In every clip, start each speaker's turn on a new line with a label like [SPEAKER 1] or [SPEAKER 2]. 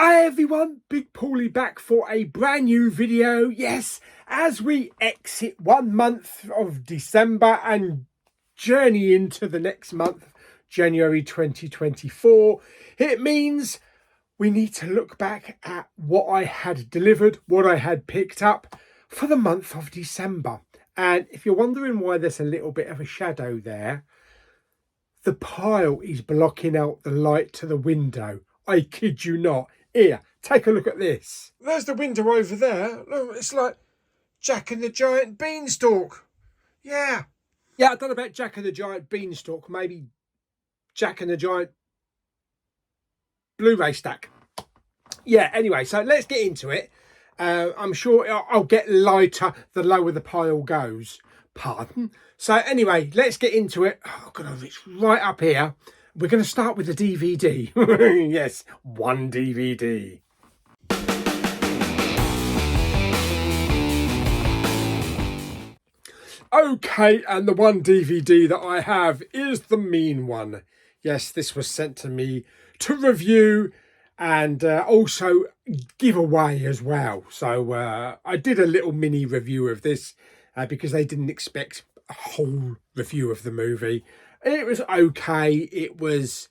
[SPEAKER 1] Hi everyone, Big Pauly back for a brand new video. Yes, as we exit 1 month of December and journey into the next month, January 2024, it means we need to look back at what I had delivered, what I had picked up for the month of December. And if you're wondering why there's a little bit of a shadow there, the pile is blocking out the light to the window. I kid you not. Here, take a look at this. There's the window over there. Look, it's like Jack and the Giant Beanstalk. Yeah, I don't know about Jack and the Giant Beanstalk. Maybe Jack and the Giant Blu-ray stack. Yeah, anyway, so let's get into it. I'm sure I'll get lighter the lower the pile goes. Pardon? So anyway, let's get into it. Oh, I'm going to reach right up here. We're going to start with the DVD. Yes, one DVD. Okay, and the one DVD that I have is the mean one. Yes, this was sent to me to review and also give away as well. So I did a little mini review of this because they didn't expect a whole review of the movie. It was okay. It was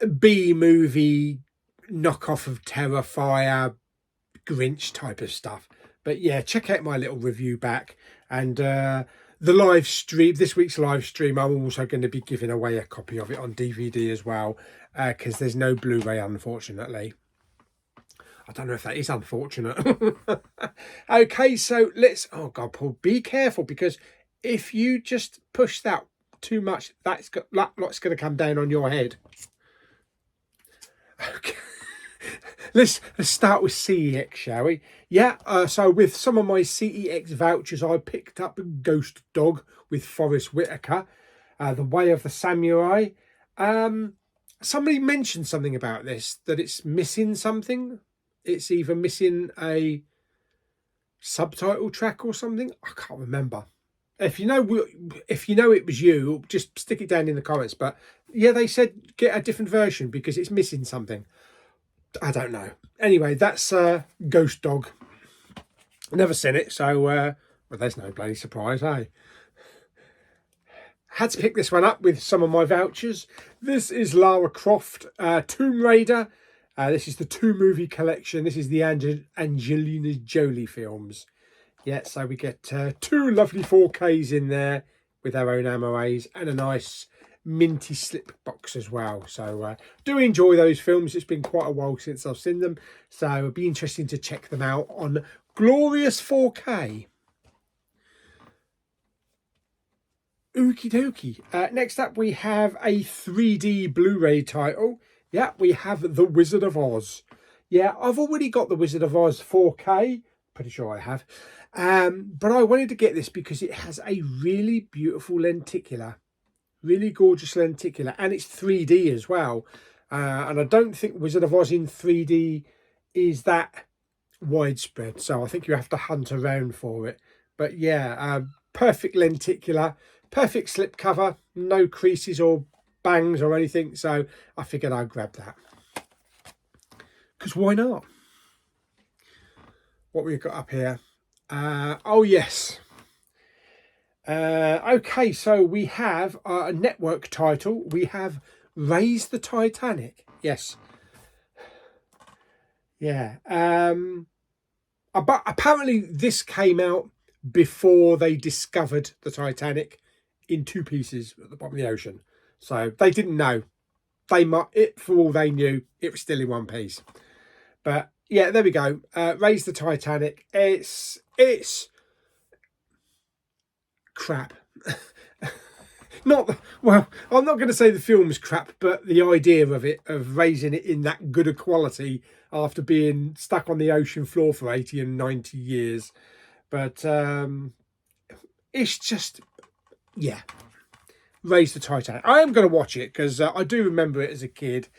[SPEAKER 1] a B-movie knockoff of Terrifier, Grinch type of stuff. But yeah, check out my little review back. And the live stream, this week's live stream, I'm also going to be giving away a copy of it on DVD as well, because there's no Blu-ray, unfortunately. I don't know if that is unfortunate. Okay, so let's... Oh, God, Paul, be careful, because if you just push that too much, that lot's going to come down on your head. Okay. Let's start with CEX, shall we? Yeah, so with some of my CEX vouchers, I picked up Ghost Dog with Forrest Whitaker, The Way of the Samurai. Somebody mentioned something about this, that it's missing something. It's either missing a subtitle track or something. I can't remember. If you know it was you, just stick it down in the comments. But yeah, they said get a different version because it's missing something. I don't know. Anyway, that's Ghost Dog. Never seen it, so well, there's no bloody surprise, eh? Had to pick this one up with some of my vouchers. This is Lara Croft, Tomb Raider. This is the 2-movie collection. This is the Angelina Jolie films. Yeah, so we get 2 lovely 4Ks in there with our own MOAs and a nice minty slip box as well. So do enjoy those films. It's been quite a while since I've seen them, so it'll be interesting to check them out on glorious 4K. Okie dokie. Next up we have a 3D Blu-ray title. Yeah, we have The Wizard of Oz. Yeah, I've already got The Wizard of Oz 4K. Pretty sure I have. But I wanted to get this because it has a really beautiful lenticular. Really gorgeous lenticular. And it's 3D as well. And I don't think Wizard of Oz in 3D is that widespread. So I think you have to hunt around for it. But yeah, perfect lenticular. Perfect slip cover. No creases or bangs or anything. So I figured I'd grab that. Because why not? What we've got up here. Oh, yes. Okay, so we have a network title. We have Raise the Titanic. Yes. Yeah. But apparently this came out before they discovered the Titanic in 2 pieces at the bottom of the ocean. So they didn't know. For all they knew, it was still in 1 piece. But yeah, there we go. Raise the Titanic. It's crap. Well, I'm not going to say the film's crap, but the idea of it, of raising it in that good a quality after being stuck on the ocean floor for 80 and 90 years. But it's just, yeah. Raise the Titanic. I am going to watch it because I do remember it as a kid.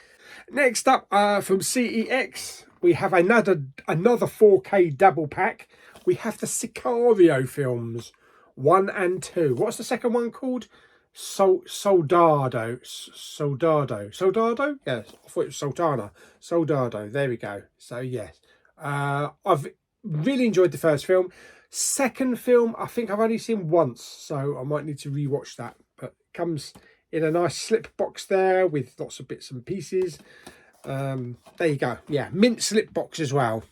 [SPEAKER 1] Next up from CEX, we have another 4K double pack. We have the Sicario films 1 and 2. What's the second one called? Soldado. Yes, I thought it was Sultana. Soldado. There we go. So yes, I've really enjoyed the first film. Second film, I think I've only seen once, so I might need to rewatch that. But it comes in a nice slip box there with lots of bits and pieces. There you go. Yeah, mint slip box as well.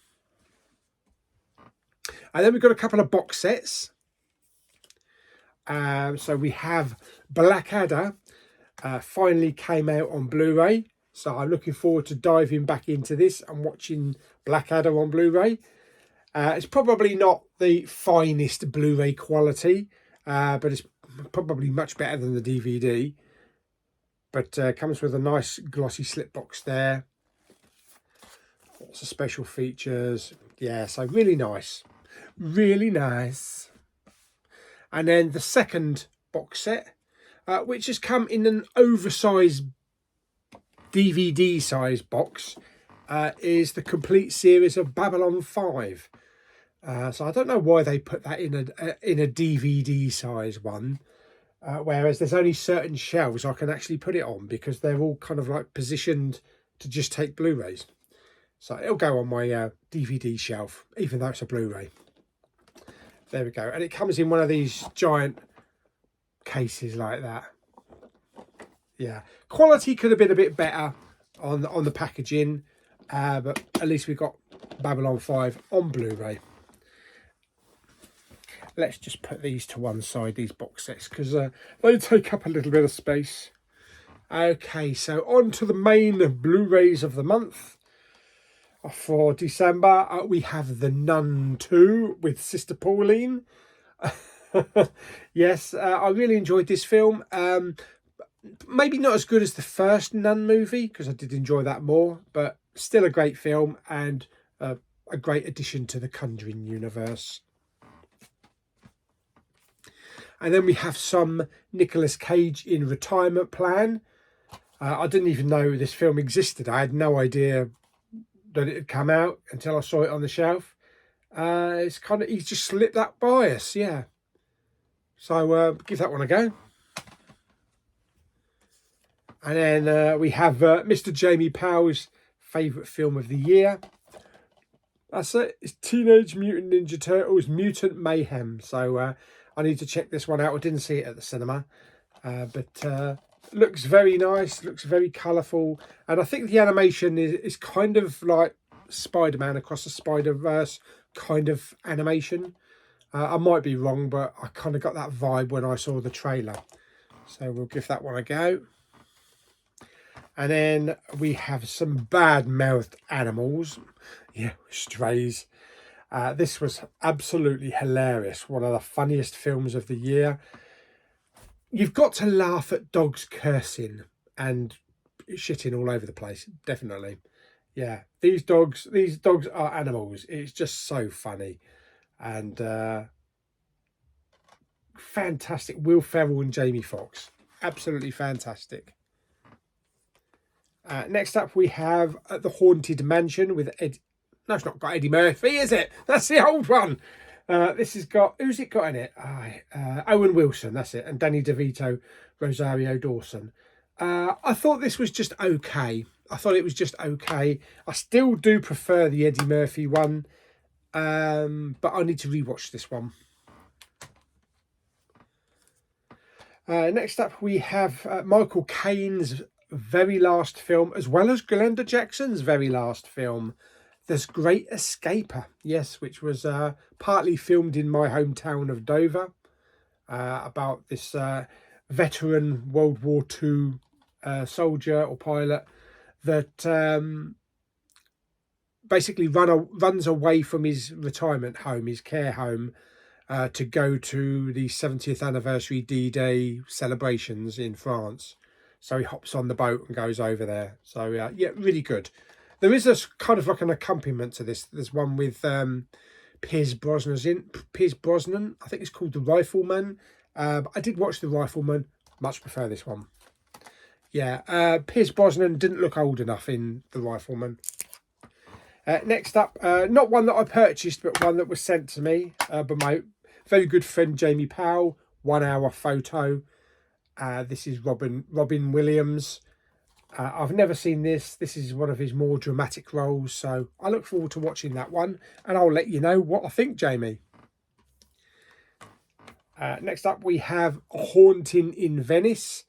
[SPEAKER 1] And then we've got a couple of box sets. So we have Blackadder finally came out on Blu-ray. So I'm looking forward to diving back into this and watching Blackadder on Blu-ray. It's probably not the finest Blu-ray quality, but it's probably much better than the DVD. But comes with a nice glossy slip box there. Lots of special features. Yeah, so really nice. Really nice. And then the second box set, which has come in an oversized DVD size box, is the complete series of Babylon 5. So I don't know why they put that in a DVD size one, whereas there's only certain shelves I can actually put it on because they're all kind of like positioned to just take Blu-rays. So it'll go on my DVD shelf, even though it's a Blu-ray. There we go. And it comes in one of these giant cases like that. Yeah. Quality could have been a bit better on the packaging, but at least we got Babylon 5 on Blu-ray. Let's just put these to one side, these box sets, because they take up a little bit of space. Okay, so on to the main Blu-rays of the month. For December, we have The Nun 2 with Sister Pauline. Yes, I really enjoyed this film. Maybe not as good as the first Nun movie, because I did enjoy that more, but still a great film and a great addition to the Conjuring universe. And then we have some Nicolas Cage in Retirement Plan. I didn't even know this film existed. I had no idea that it had come out until I saw it on the shelf. It's kind of, he's just slipped that by us, yeah. So give that one a go. And then we have Mr. Jamie Powell's favourite film of the year. That's it. It's Teenage Mutant Ninja Turtles Mutant Mayhem. So I need to check this one out. I didn't see it at the cinema. But looks very nice. Looks very colourful. And I think the animation is kind of like Spider-Man Across the Spider-Verse kind of animation. I might be wrong, but I kind of got that vibe when I saw the trailer. So we'll give that one a go. And then we have some bad-mouthed animals. Yeah, strays. This was absolutely hilarious. One of the funniest films of the year. You've got to laugh at dogs cursing and shitting all over the place. Definitely. Yeah, these dogs are animals. It's just so funny. And fantastic. Will Ferrell and Jamie Foxx. Absolutely fantastic. Next up, we have The Haunted Mansion with Ed. No, it's not got Eddie Murphy, is it? That's the old one. This has got, who's it got in it? Owen Wilson, that's it. And Danny DeVito, Rosario Dawson. I thought this was just okay. I thought it was just okay. I still do prefer the Eddie Murphy one. But I need to rewatch this one. Next up, we have Michael Caine's very last film, as well as Glenda Jackson's very last film, The Great Escaper. Yes, which was partly filmed in my hometown of Dover, about this veteran World War II soldier or pilot that basically runs away from his retirement home, his care home, to go to the 70th anniversary D-Day celebrations in France. So he hops on the boat and goes over there. So yeah, really good. There is a kind of like an accompaniment to this. There's one with Pierce Brosnan. I think it's called The Rifleman. I did watch The Rifleman. Much prefer this one. Yeah, Pierce Brosnan didn't look old enough in The Rifleman. Next up, not one that I purchased, but one that was sent to me by my very good friend Jamie Powell. 1 hour photo. This is Robin Williams. I've never seen this. This is one of his more dramatic roles, so I look forward to watching that one, and I'll let you know what I think, Jamie. Next up, we have Haunting in Venice.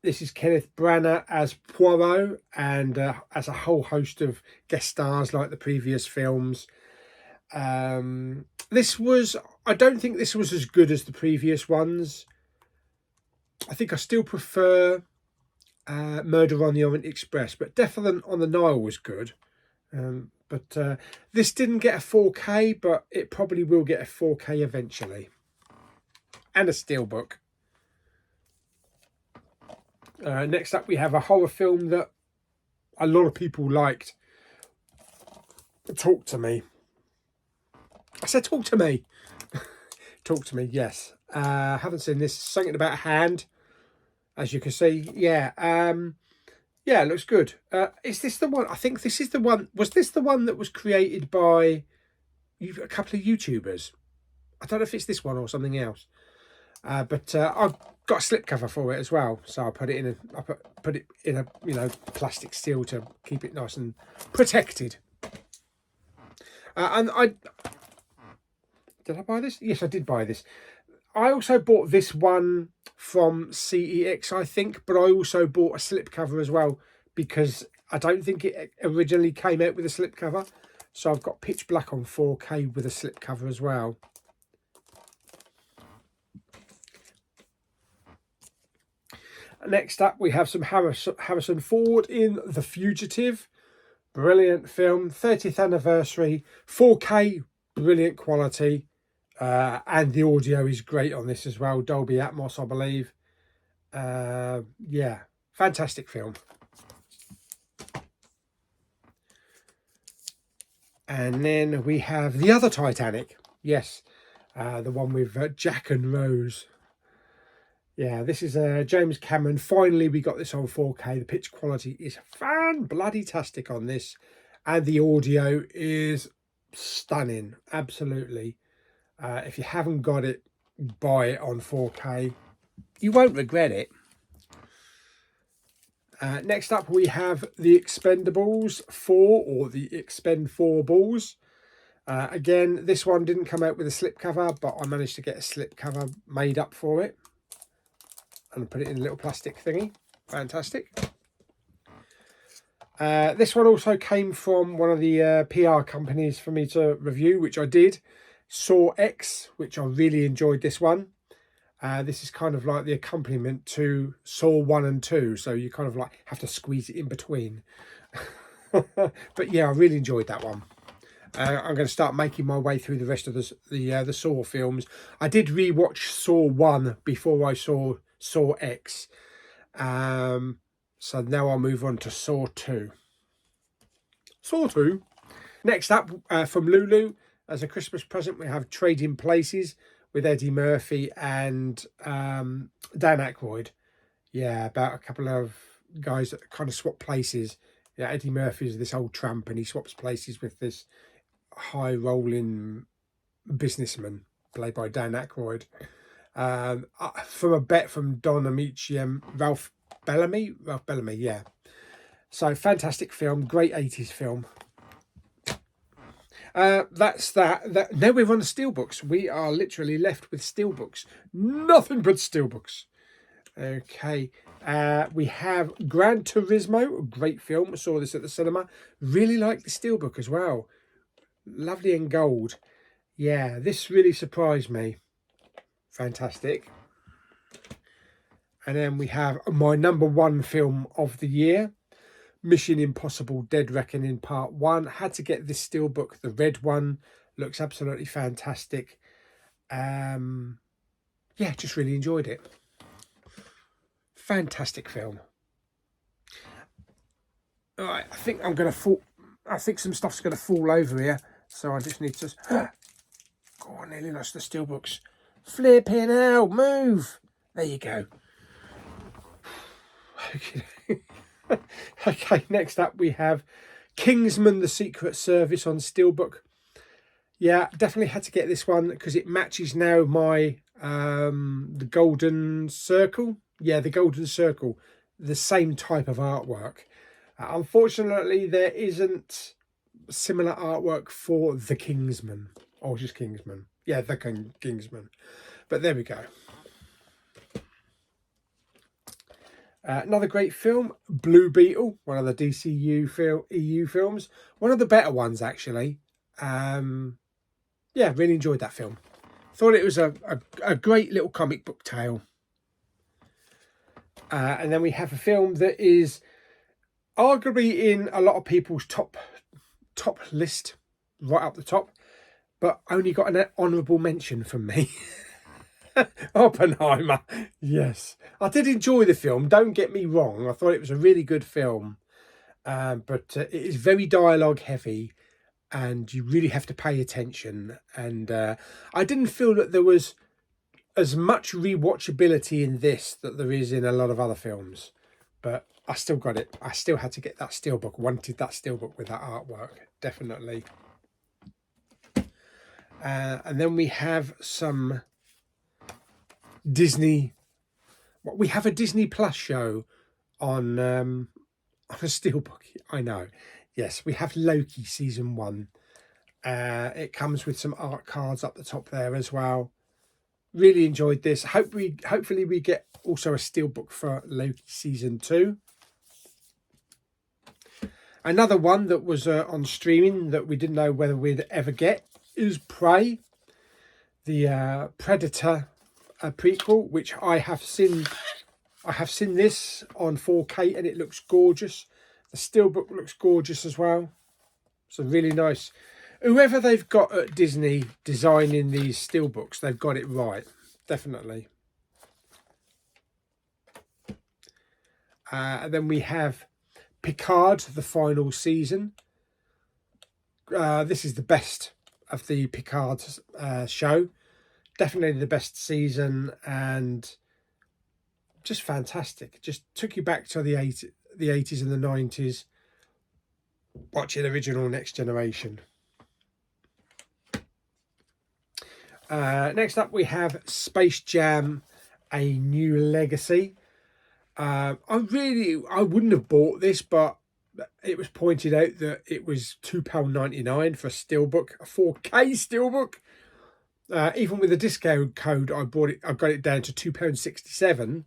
[SPEAKER 1] This is Kenneth Branagh as Poirot, and as a whole host of guest stars like the previous films. This was, I don't think this was as good as the previous ones. I think I still prefer Murder on the Orient Express, but Death on the Nile was good. But this didn't get a 4K, but it probably will get a 4K eventually. And a steelbook. Next up, we have a horror film that a lot of people liked. Talk to Me. I said talk to me. Talk to Me, yes. Haven't seen this. Something about a hand, as you can see. Yeah, yeah, it looks good. Is this the one? I think this is the one. Was this the one that was created by a couple of YouTubers? I don't know if it's this one or something else. But I've got a slipcover for it as well, so I put it in a plastic seal to keep it nice and protected. And did I buy this? Yes, I did buy this. I also bought this one from CEX, I think, but I also bought a slipcover as well because I don't think it originally came out with a slipcover. So I've got Pitch Black on 4K with a slipcover as well. Next up, we have some Harrison Ford in The Fugitive. Brilliant film, 30th anniversary, 4K, brilliant quality. And the audio is great on this as well. Dolby Atmos, I believe. Yeah, fantastic film. And then we have the other Titanic. Yes, the one with Jack and Rose. Yeah, this is James Cameron. Finally, we got this on 4K. The pitch quality is fan-bloody-tastic on this. And the audio is stunning. Absolutely. If you haven't got it, buy it on 4K. You won't regret it. Next up, we have the Expendables 4, or the Expend 4 balls. Again, this one didn't come out with a slipcover, but I managed to get a slipcover made up for it. And put it in a little plastic thingy. Fantastic. This one also came from one of the PR companies for me to review, which I did. Saw X, which I really enjoyed this one. This is kind of like the accompaniment to Saw 1 and 2, so you kind of like have to squeeze it in between. But yeah, I really enjoyed that one. I'm going to start making my way through the rest of the Saw films. I did rewatch Saw 1 before I saw Saw X. So now I'll move on to Saw 2. Saw 2. Next up, from Lulu, as a Christmas present, we have Trading Places with Eddie Murphy and Dan Aykroyd. Yeah, about a couple of guys that kind of swap places. Yeah, Eddie Murphy is this old tramp and he swaps places with this high-rolling businessman played by Dan Aykroyd. From a bet from Don Amici and Ralph Bellamy, yeah. So fantastic film, great 80s film. That's that. Now we're on the steelbooks. We are literally left with steelbooks. Nothing but steelbooks. Okay. We have Gran Turismo, a great film. I saw this at the cinema. Really like the steelbook as well. Lovely in gold. Yeah, this really surprised me. Fantastic. And then we have my #1 film of the year, Mission Impossible Dead Reckoning Part 1. Had to get this steelbook, the red one. Looks absolutely fantastic. Yeah, just really enjoyed it. Fantastic film. All right, I think I'm going to fall. I think some stuff's going to fall over here. So I just need to... Oh, I nearly lost the steelbooks. Flipping hell, move. There you go. Okay. Okay, next up we have Kingsman, The Secret Service on steelbook. Yeah, definitely had to get this one because it matches now my The Golden Circle. Yeah, the Golden Circle. The same type of artwork. Unfortunately, there isn't similar artwork for the Kingsman. Or just Kingsman. Yeah, the Kingsman. But there we go. Another great film, Blue Beetle, one of the DCU EU films. One of the better ones, actually. Yeah, really enjoyed that film. Thought it was a great little comic book tale. And then we have a film that is arguably in a lot of people's top list, right up the top, but only got an honourable mention from me. Oppenheimer. Yes, I did enjoy the film, don't get me wrong. I thought it was a really good film, but it is very dialogue heavy and you really have to pay attention, and I didn't feel that there was as much rewatchability in this that there is in a lot of other films, but I still got it. I still had to get that steelbook. Wanted that steelbook with that artwork, definitely. And then we have some Disney. Well, we have a Disney Plus show on a steelbook. I know. Yes, we have Loki season 1. It comes with some art cards up the top there as well. Really enjoyed this. Hopefully we get also a steelbook for Loki season 2. Another one that was on streaming that we didn't know whether we'd ever get is Prey, the Predator prequel, which I have seen. I have seen this on 4K and it looks gorgeous. The steelbook looks gorgeous as well. So really nice. Whoever they've got at Disney designing these steelbooks, they've got it right. Definitely. And then we have Picard, the final season. This is the best of the Picard show. Definitely the best season and just fantastic. Just took you back to the 80s and the 90s. Watching original Next Generation. Next up we have Space Jam, A New Legacy. I wouldn't have bought this, but it was pointed out that it was £2.99 for a steelbook, a 4K steelbook. Even with a discount code, I got it down to £2.67.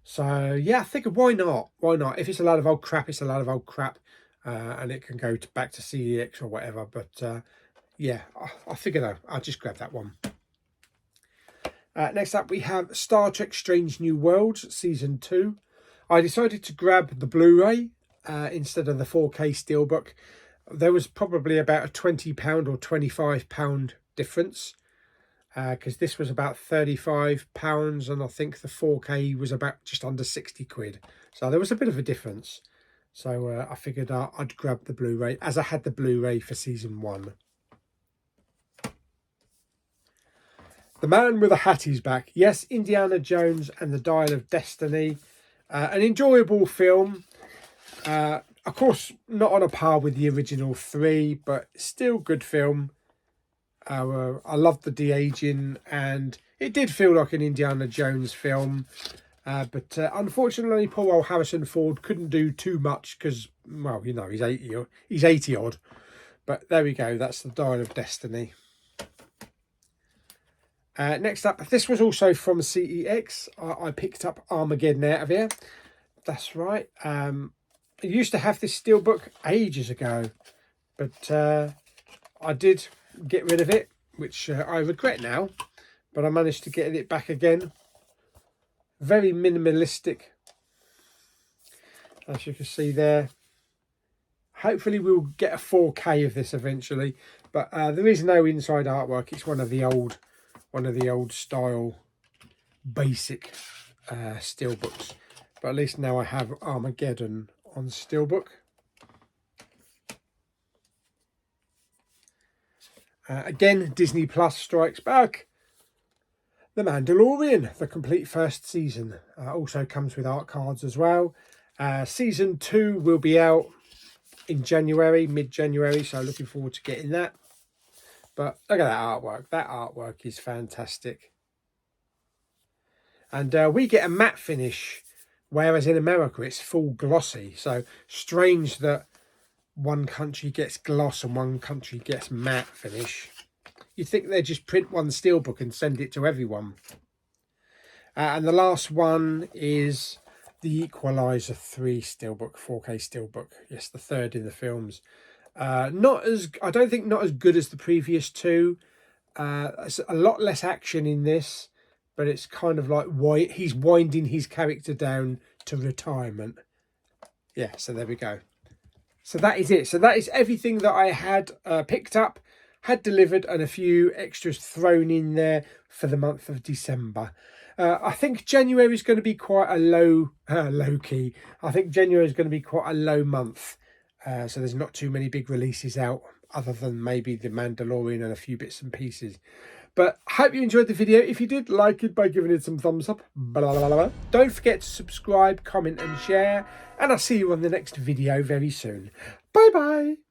[SPEAKER 1] So yeah, I think why not? Why not? If it's a lot of old crap, it's a lot of old crap, and it can go back to CEX or whatever. But yeah, I figured I'll just grab that one. Next up, we have Star Trek Strange New Worlds Season 2. I decided to grab the Blu-ray instead of the 4K steelbook. There was probably about a £20 or £25 difference, because this was about £35 and I think the 4K was about just under 60 quid. So there was a bit of a difference. So I figured I'd grab the Blu-ray, as I had the Blu-ray for Season 1. The Man with a Hat is back. Yes, Indiana Jones and the Dial of Destiny. An enjoyable film. Of course, not on a par with the original 3, but still good film. I loved the de-aging and it did feel like an Indiana Jones film. But unfortunately, poor old Harrison Ford couldn't do too much because, well, you know, he's 80 odd. But there we go. That's the Dial of Destiny. Next up, this was also from CEX. I picked up Armageddon out of here. That's right. I used to have this steelbook ages ago, but I did get rid of it, which I regret now, but I managed to get it back again. Very minimalistic, as you can see there. Hopefully we'll get a 4K of this eventually, but there is no inside artwork. It's one of the old style basic steelbooks, but at least now I have Armageddon on steelbook. Again, Disney Plus strikes back. The Mandalorian, the complete first season, also comes with art cards as well. Season 2 will be out in January, mid-January, so looking forward to getting that. But look at that artwork. That artwork is fantastic. And we get a matte finish, whereas in America it's full glossy. So strange that one country gets gloss and one country gets matte finish. You'd think they'd just print one steelbook and send it to everyone. And the last one is the Equalizer 3 steelbook, 4K steelbook. Yes, the third in the films. I don't think not as good as the previous two. There's a lot less action in this, but it's kind of like he's winding his character down to retirement. Yeah, so there we go. So that is it. So that is everything that I had picked up, had delivered, and a few extras thrown in there for the month of December. I think January is going to be quite a low key. I think January is going to be quite a low month. So there's not too many big releases out, other than maybe The Mandalorian and a few bits and pieces. But I hope you enjoyed the video. If you did, like it by giving it some thumbs up. Blah, blah, blah. Don't forget to subscribe, comment and share. And I'll see you on the next video very soon. Bye bye.